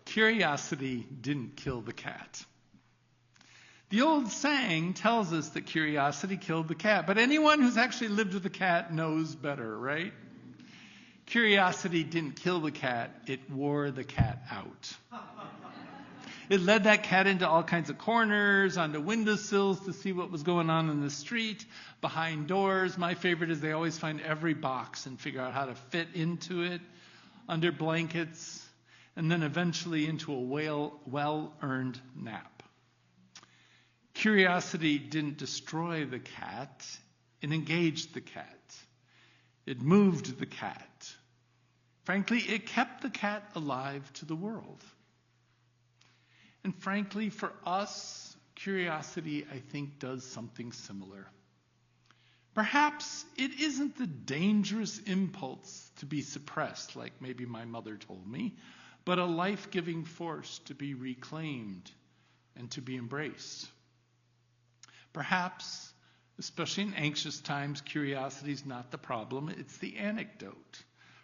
Curiosity didn't kill the cat. The old saying tells us that curiosity killed the cat, but anyone who's actually lived with a cat knows better, right? Curiosity didn't kill the cat, it wore the cat out. It led that cat into all kinds of corners, onto windowsills to see what was going on in the street, behind doors. My favorite is they always find every box and figure out how to fit into it, under blankets, and then eventually into a well-earned nap. Curiosity didn't destroy the cat, it engaged the cat. It moved the cat. Frankly, it kept the cat alive to the world. And frankly, for us, curiosity, I think, does something similar. Perhaps it isn't the dangerous impulse to be suppressed, like maybe my mother told me, but a life-giving force to be reclaimed and to be embraced. Perhaps, especially in anxious times, curiosity is not the problem, it's the antidote.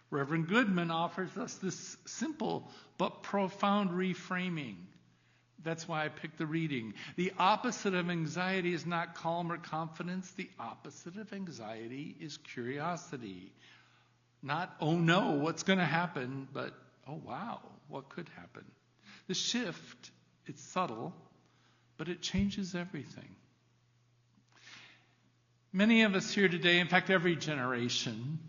Reverend Goodman offers us this simple but profound reframing. That's why I picked the reading. The opposite of anxiety is not calm or confidence. The opposite of anxiety is curiosity. Not, oh no, what's going to happen, but, oh wow, what could happen? The shift, it's subtle, but it changes everything. Many of us here today, in fact, every generation,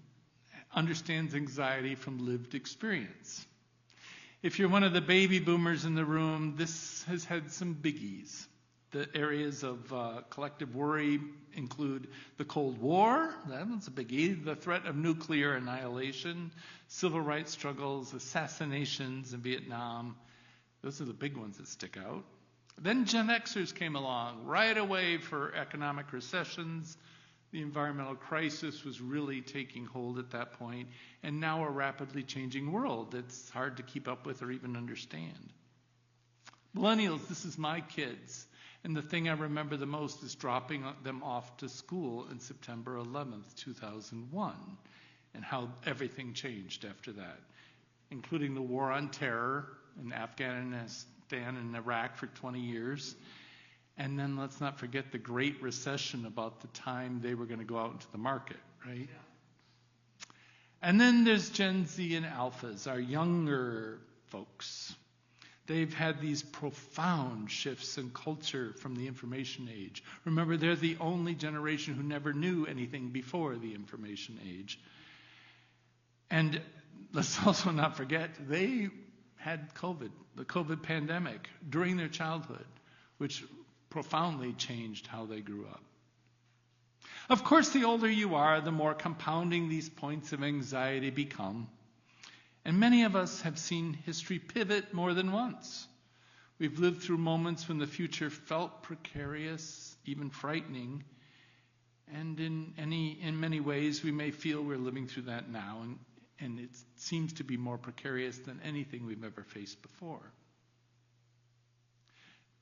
understands anxiety from lived experience. If you're one of the baby boomers in the room, this has had some biggies. The areas of collective worry include the Cold War, that one's a biggie, the threat of nuclear annihilation, civil rights struggles, assassinations in Vietnam. Those are the big ones that stick out. Then Gen Xers came along right away for economic recessions. The environmental crisis was really taking hold at that point, and now a rapidly changing world that's hard to keep up with or even understand. Millennials, this is my kids, and the thing I remember the most is dropping them off to school in September 11th, 2001, and how everything changed after that, including the war on terror in Afghanistan and Iraq for 20 years. And then let's not forget the Great Recession about the time they were going to go out into the market, right? Yeah. And then there's Gen Z and Alphas, our younger folks. They've had these profound shifts in culture from the information age. Remember, they're the only generation who never knew anything before the information age. And let's also not forget, they had COVID, the COVID pandemic, during their childhood, which profoundly changed how they grew up. Of course, the older you are, the more compounding these points of anxiety become. And many of us have seen history pivot more than once. We've lived through moments when the future felt precarious, even frightening. And in many ways, we may feel we're living through that now, and it seems to be more precarious than anything we've ever faced before.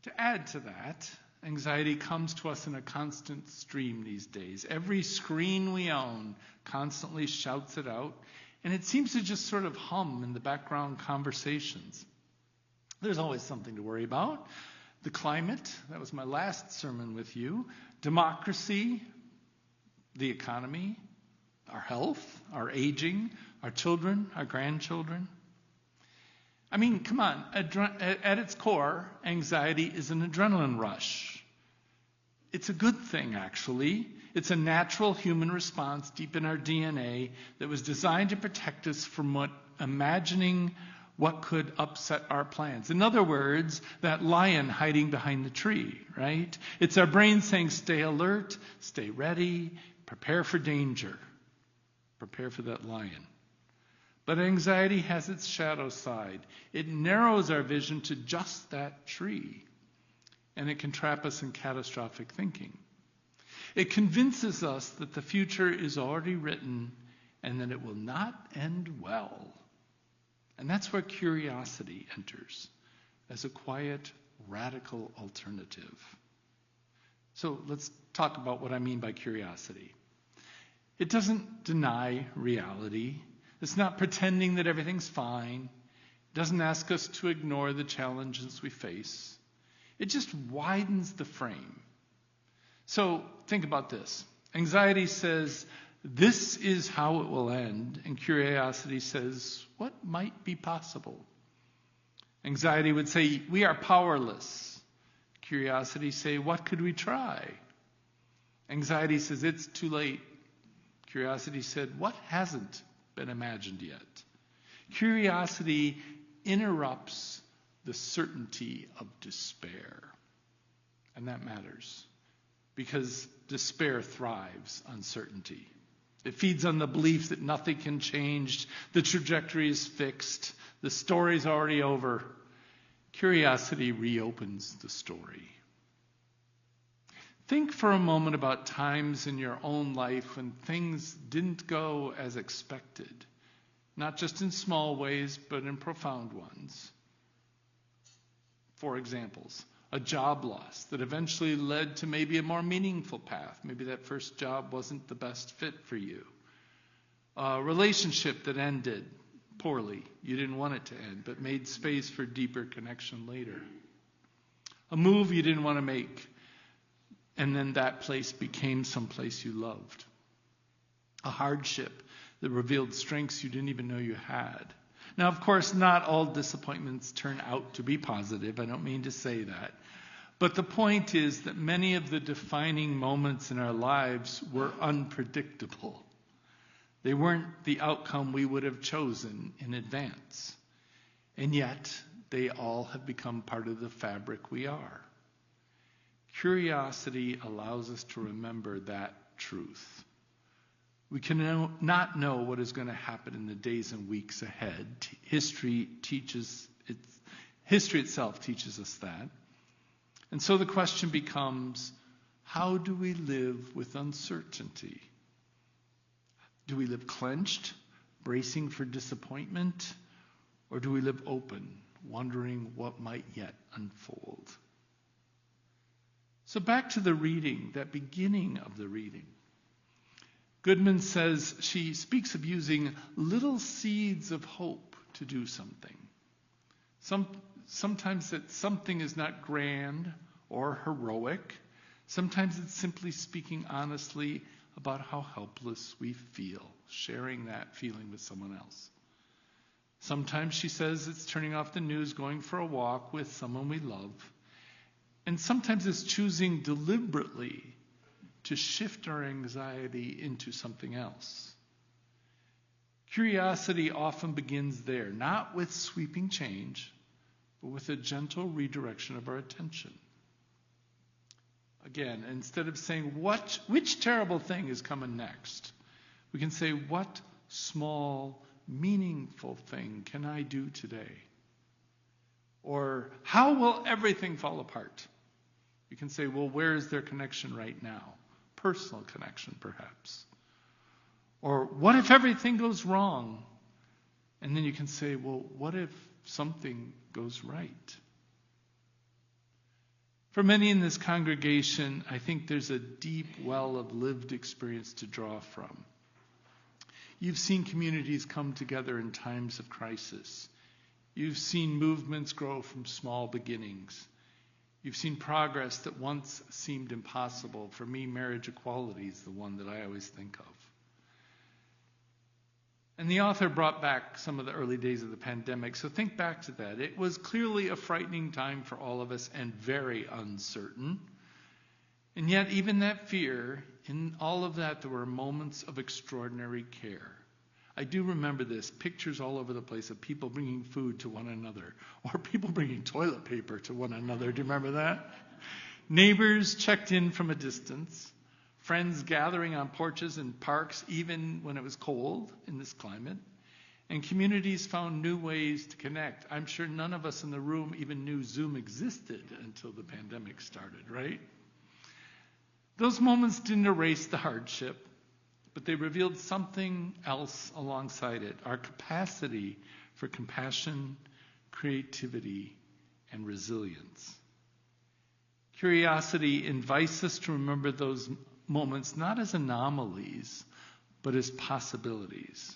To add to that, anxiety comes to us in a constant stream these days. Every screen we own constantly shouts it out, and it seems to just sort of hum in the background conversations. There's always something to worry about. The climate, that was my last sermon with you. Democracy, the economy, our health, our aging, our children, our grandchildren. I mean, come on, at its core, anxiety is an adrenaline rush. It's a good thing, actually. It's a natural human response deep in our DNA that was designed to protect us from imagining what could upset our plans. In other words, that lion hiding behind the tree, right? It's our brain saying, stay alert, stay ready, prepare for danger, prepare for that lion. But anxiety has its shadow side. It narrows our vision to just that tree, and it can trap us in catastrophic thinking. It convinces us that the future is already written and that it will not end well. And that's where curiosity enters as a quiet, radical alternative. So let's talk about what I mean by curiosity. It doesn't deny reality. It's not pretending that everything's fine. It doesn't ask us to ignore the challenges we face. It just widens the frame. So think about this. Anxiety says, this is how it will end. And curiosity says, what might be possible? Anxiety would say, we are powerless. Curiosity say, what could we try? Anxiety says, it's too late. Curiosity said, what hasn't been imagined yet? Curiosity interrupts the certainty of despair. And that matters, because despair thrives on certainty. It feeds on the belief that nothing can change, the trajectory is fixed, the story's already over. Curiosity reopens the story. Think for a moment about times in your own life when things didn't go as expected, not just in small ways, but in profound ones. For examples, a job loss that eventually led to maybe a more meaningful path. Maybe that first job wasn't the best fit for you. A relationship that ended poorly. You didn't want it to end, but made space for deeper connection later. A move you didn't want to make, and then that place became someplace you loved. A hardship that revealed strengths you didn't even know you had. Now, of course, not all disappointments turn out to be positive. I don't mean to say that. But the point is that many of the defining moments in our lives were unpredictable. They weren't the outcome we would have chosen in advance. And yet, they all have become part of the fabric we are. Curiosity allows us to remember that truth. We can not know what is going to happen in the days and weeks ahead. History itself teaches us that. And so the question becomes, how do we live with uncertainty? Do we live clenched, bracing for disappointment? Or do we live open, wondering what might yet unfold? So back to the reading, that beginning of the reading. Goodman says she speaks of using little seeds of hope to do something. Sometimes that something is not grand or heroic. Sometimes it's simply speaking honestly about how helpless we feel, sharing that feeling with someone else. Sometimes she says it's turning off the news, going for a walk with someone we love. And sometimes it's choosing deliberately to shift our anxiety into something else. Curiosity often begins there, not with sweeping change, but with a gentle redirection of our attention. Again, instead of saying, which terrible thing is coming next? We can say, what small, meaningful thing can I do today? Or, how will everything fall apart? You can say, well, where is their connection right now? Personal connection, perhaps. Or, what if everything goes wrong? And then you can say, well, what if something goes right? For many in this congregation, I think there's a deep well of lived experience to draw from. You've seen communities come together in times of crisis. You've seen movements grow from small beginnings. You've seen progress that once seemed impossible. For me, marriage equality is the one that I always think of. And the author brought back some of the early days of the pandemic, so think back to that. It was clearly a frightening time for all of us and very uncertain. And yet, even that fear, in all of that, there were moments of extraordinary care. I do remember this, pictures all over the place of people bringing food to one another, or people bringing toilet paper to one another. Do you remember that? Neighbors checked in from a distance. Friends gathering on porches and parks, even when it was cold in this climate. And communities found new ways to connect. I'm sure none of us in the room even knew Zoom existed until the pandemic started, right? Those moments didn't erase the hardship, but they revealed something else alongside it, our capacity for compassion, creativity, and resilience. Curiosity invites us to remember those moments not as anomalies, but as possibilities.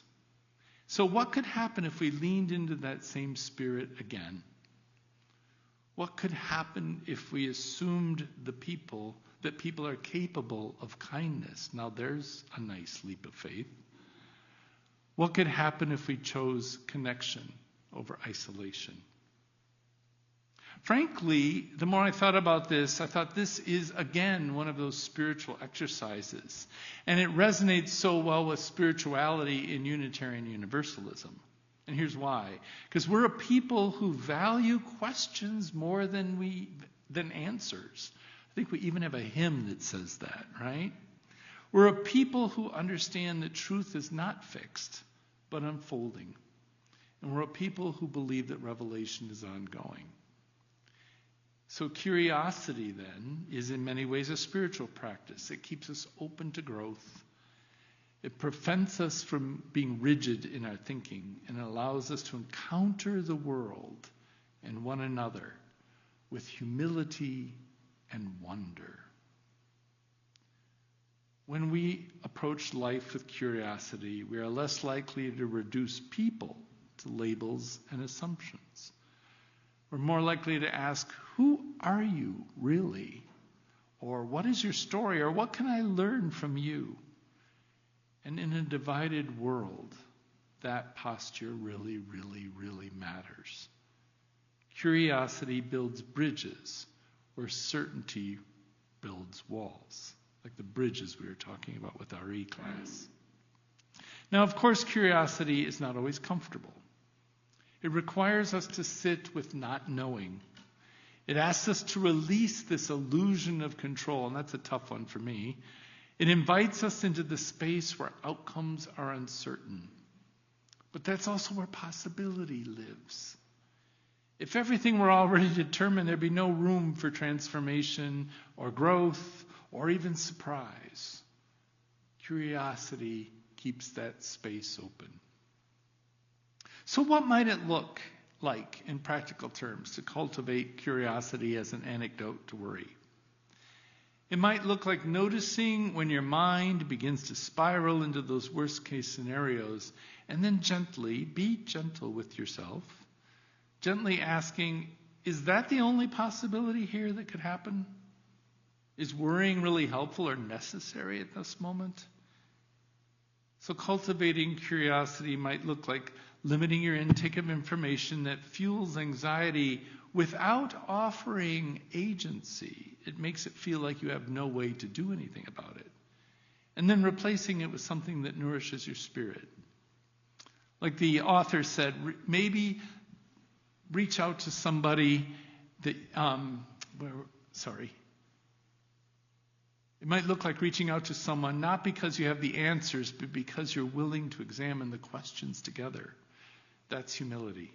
So what could happen if we leaned into that same spirit again? What could happen if we assumed that people are capable of kindness? Now there's a nice leap of faith. What could happen if we chose connection over isolation? Frankly, the more I thought about this, I thought this is, again, one of those spiritual exercises. And it resonates so well with spirituality in Unitarian Universalism. And here's why. Because we're a people who value questions more than answers. I think we even have a hymn that says that, right? We're a people who understand that truth is not fixed, but unfolding. And we're a people who believe that revelation is ongoing. So curiosity, then, is in many ways a spiritual practice. It keeps us open to growth. It prevents us from being rigid in our thinking and allows us to encounter the world and one another with humility and wonder. When we approach life with curiosity, we are less likely to reduce people to labels and assumptions. We're more likely to ask, who are you really? Or what is your story? Or what can I learn from you? And in a divided world, that posture really, really, really matters. Curiosity builds bridges where certainty builds walls, like the bridges we were talking about with our E-class. Now, of course, curiosity is not always comfortable. It requires us to sit with not knowing. It asks us to release this illusion of control, and that's a tough one for me. It invites us into the space where outcomes are uncertain. But that's also where possibility lives. If everything were already determined, there'd be no room for transformation or growth or even surprise. Curiosity keeps that space open. So what might it look like in practical terms to cultivate curiosity as an antidote to worry? It might look like noticing when your mind begins to spiral into those worst-case scenarios, and then be gentle with yourself, gently asking, is that the only possibility here that could happen? Is worrying really helpful or necessary at this moment? So cultivating curiosity might look like limiting your intake of information that fuels anxiety without offering agency. It makes it feel like you have no way to do anything about it. And then replacing it with something that nourishes your spirit. Like the author said, maybe reach out to somebody that, It might look like reaching out to someone not because you have the answers, but because you're willing to examine the questions together. That's humility.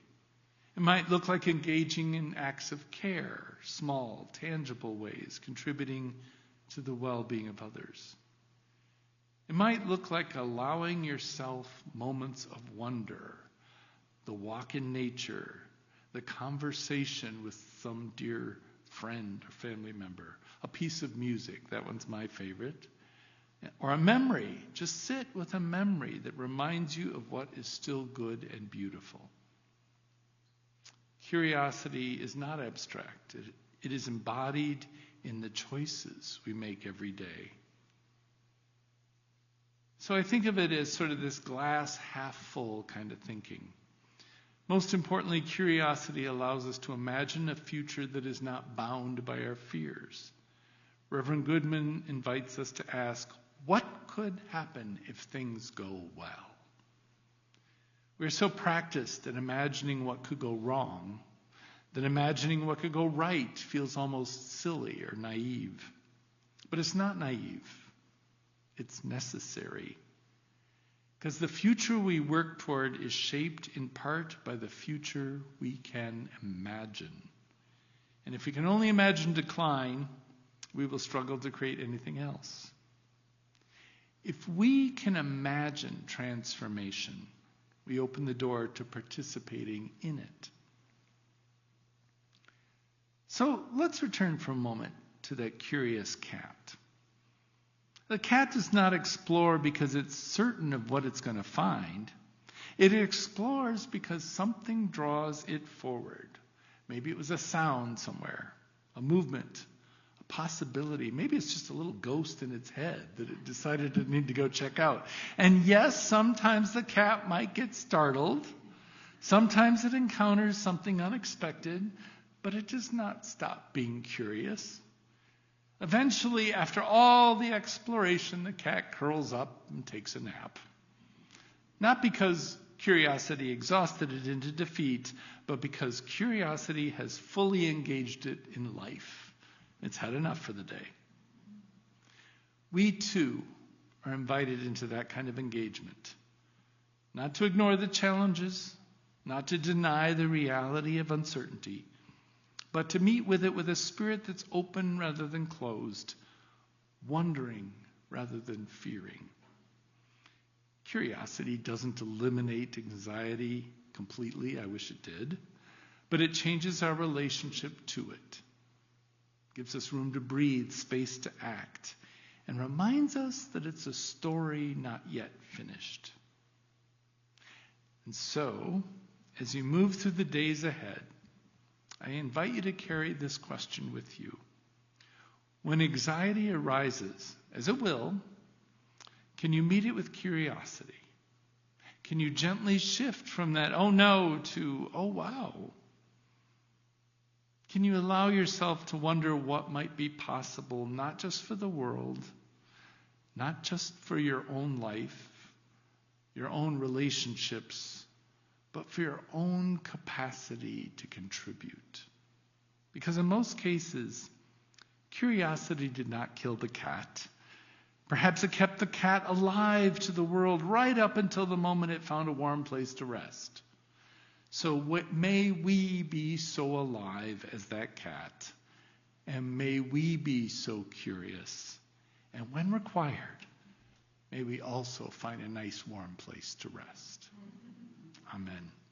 It might look like engaging in acts of care, small, tangible ways, contributing to the well-being of others. It might look like allowing yourself moments of wonder, the walk in nature, the conversation with some dear friend or family member, a piece of music, that one's my favorite, or a memory. Just sit with a memory that reminds you of what is still good and beautiful. Curiosity is not abstract. It is embodied in the choices we make every day. So I think of it as sort of this glass half full kind of thinking. Most importantly, curiosity allows us to imagine a future that is not bound by our fears. Reverend Goodman invites us to ask, what could happen if things go well? We're so practiced at imagining what could go wrong that imagining what could go right feels almost silly or naive. But it's not naive. It's necessary. Because the future we work toward is shaped in part by the future we can imagine. And if we can only imagine decline, we will struggle to create anything else. If we can imagine transformation, we open the door to participating in it. So let's return for a moment to that curious cat. The cat does not explore because it's certain of what it's going to find. It explores because something draws it forward. Maybe it was a sound somewhere, a movement, a possibility. Maybe it's just a little ghost in its head that it decided it needed to go check out. And yes, sometimes the cat might get startled. Sometimes it encounters something unexpected, but it does not stop being curious. Eventually, after all the exploration, the cat curls up and takes a nap. Not because curiosity exhausted it into defeat, but because curiosity has fully engaged it in life. It's had enough for the day. We too are invited into that kind of engagement. Not to ignore the challenges, not to deny the reality of uncertainty, but to meet with it with a spirit that's open rather than closed, wondering rather than fearing. Curiosity doesn't eliminate anxiety completely, I wish it did, but it changes our relationship to it. Gives us room to breathe, space to act, and reminds us that it's a story not yet finished. And so, as you move through the days ahead, I invite you to carry this question with you. When anxiety arises, as it will, can you meet it with curiosity? Can you gently shift from that, oh no, to, oh wow? Can you allow yourself to wonder what might be possible, not just for the world, not just for your own life, your own relationships, but for your own capacity to contribute? Because in most cases, curiosity did not kill the cat. Perhaps it kept the cat alive to the world right up until the moment it found a warm place to rest. So may we be so alive as that cat, and may we be so curious. And when required, may we also find a nice warm place to rest. Amen.